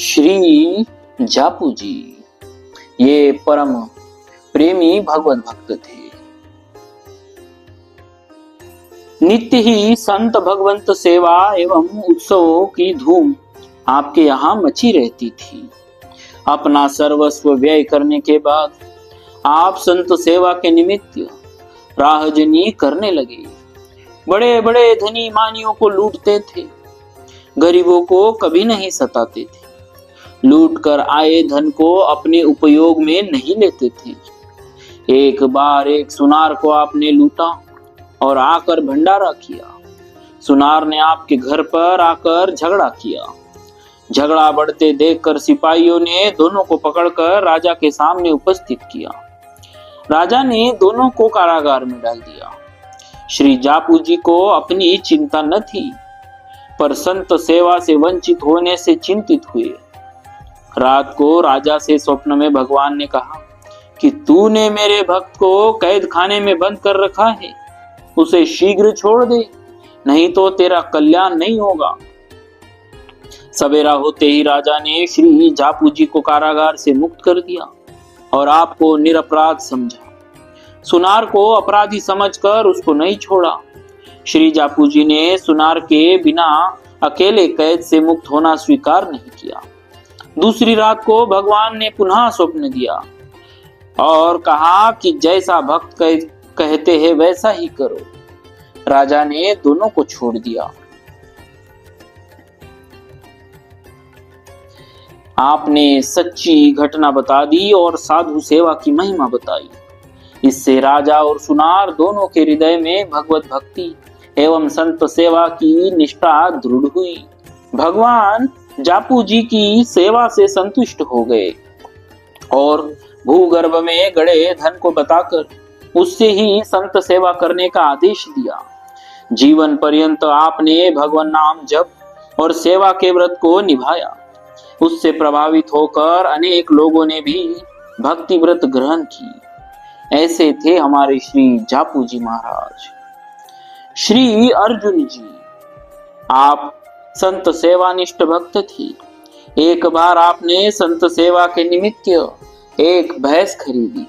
श्री जापू जी ये परम प्रेमी भगवत भक्त थे। नित्य ही संत भगवंत सेवा एवं उत्सवों की धूम आपके यहाँ मची रहती थी। अपना सर्वस्व व्यय करने के बाद आप संत सेवा के निमित्त राहजनी करने लगे। बड़े बड़े धनी मानियों को लूटते थे, गरीबों को कभी नहीं सताते थे। लूट कर आए धन को अपने उपयोग में नहीं लेते थे। एक बार एक सुनार को आपने लूटा और आकर भंडारा किया। सुनार ने आपके घर पर आकर झगड़ा किया। झगड़ा बढ़ते देखकर सिपाहियों ने दोनों को पकड़कर राजा के सामने उपस्थित किया। राजा ने दोनों को कारागार में डाल दिया। श्री जापू जी को अपनी चिंता न थी, पर संत सेवा से वंचित होने से चिंतित हुए। रात को राजा से स्वप्न में भगवान ने कहा कि तूने मेरे भक्त को कैद खाने में बंद कर रखा है, उसे शीघ्र छोड़ दे, नहीं तो तेरा कल्याण नहीं होगा। सवेरा होते ही राजा ने श्री जापू जी को कारागार से मुक्त कर दिया और आपको निरपराध समझा। सुनार को अपराधी समझकर उसको नहीं छोड़ा। श्री जापू जी ने सुनार के बिना अकेले कैद से मुक्त होना स्वीकार नहीं किया। दूसरी रात को भगवान ने पुनः स्वप्न दिया और कहा कि जैसा भक्त कहते हैं वैसा ही करो। राजा ने दोनों को छोड़ दिया। आपने सच्ची घटना बता दी और साधु सेवा की महिमा बताई। इससे राजा और सुनार दोनों के हृदय में भगवत भक्ति एवं संत सेवा की निष्ठा दृढ़ हुई। भगवान जापू जी की सेवा से संतुष्ट हो गए और भूगर्भ में गड़े धन को बताकर उससे ही संत सेवा करने का आदेश दिया। जीवन पर्यंत आपने भगवान नाम जप और सेवा के व्रत को निभाया। उससे प्रभावित होकर अनेक लोगों ने भी भक्ति व्रत ग्रहण की। ऐसे थे हमारे श्री जापू जी महाराज। श्री अर्जुन जी आप संत सेवानिष्ठ भक्त थे। एक बार आपने संत सेवा के निमित्त एक भैंस खरीदी।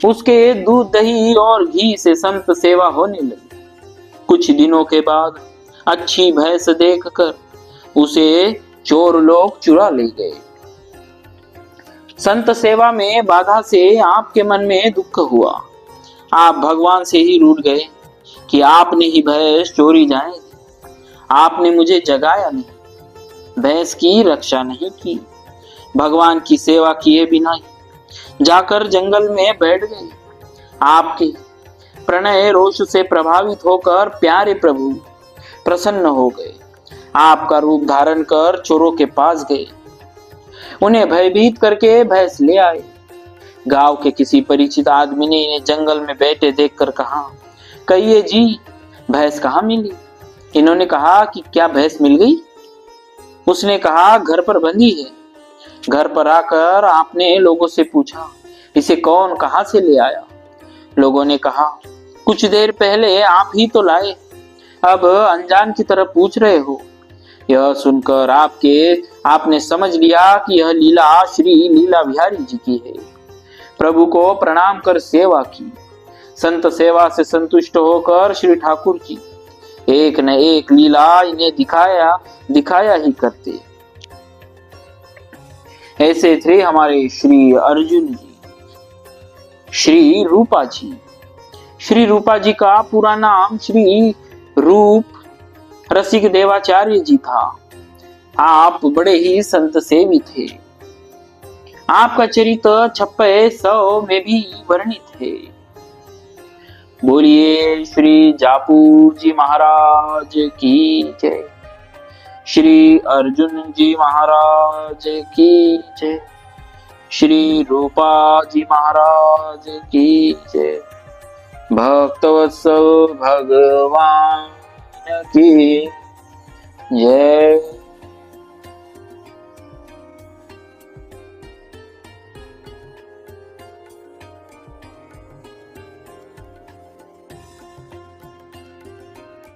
उसके दूध दही और घी से संत सेवा होने लगी। कुछ दिनों के बाद अच्छी भैंस देखकर उसे चोर लोग चुरा ले गए। संत सेवा में बाधा से आपके मन में दुख हुआ। आप भगवान से ही रूठ गए कि आपने ही भैंस चोरी जाए। आपने मुझे जगाया नहीं, भैंस की रक्षा नहीं की, भगवान की सेवा किए बिना जाकर जंगल में बैठ गए। आपके प्रणय रोष से प्रभावित होकर प्यारे प्रभु प्रसन्न हो गए। आपका रूप धारण कर चोरों के पास गए। उन्हें भयभीत करके भैंस ले आए। गांव के किसी परिचित आदमी ने इन्हें जंगल में बैठे देखकर कहा, कहिए जी भैंस कहाँ मिली? इन्होंने कहा कि क्या भैंस मिल गई? उसने कहा घर पर बंधी है। घर पर आकर आपने लोगों से पूछा, इसे कौन कहां से ले आया? लोगों ने कहा, कुछ देर पहले आप ही तो लाए, अब अनजान की तरह पूछ रहे हो। यह सुनकर आपने समझ लिया कि यह लीला श्री लीला बिहारी जी की है। प्रभु को प्रणाम कर सेवा की। संत सेवा से संतुष्ट होकर श्री ठाकुर जी एक न एक लीला इन्हें दिखाया ही करते। ऐसे थे हमारे श्री अर्जुन जी। श्री रूपा जी। श्री रूपा जी का पूरा नाम श्री रूप रसिक देवाचार्य जी था। आप बड़े ही संत सेवी थे। आपका चरित्र 2600 में भी वर्णित है। बोलिए श्री जापू जी महाराज की जय। श्री अर्जुन जी महाराज की जय। श्री रूपा जी महाराज की जय। भक्तवत्सल भगवान की जय।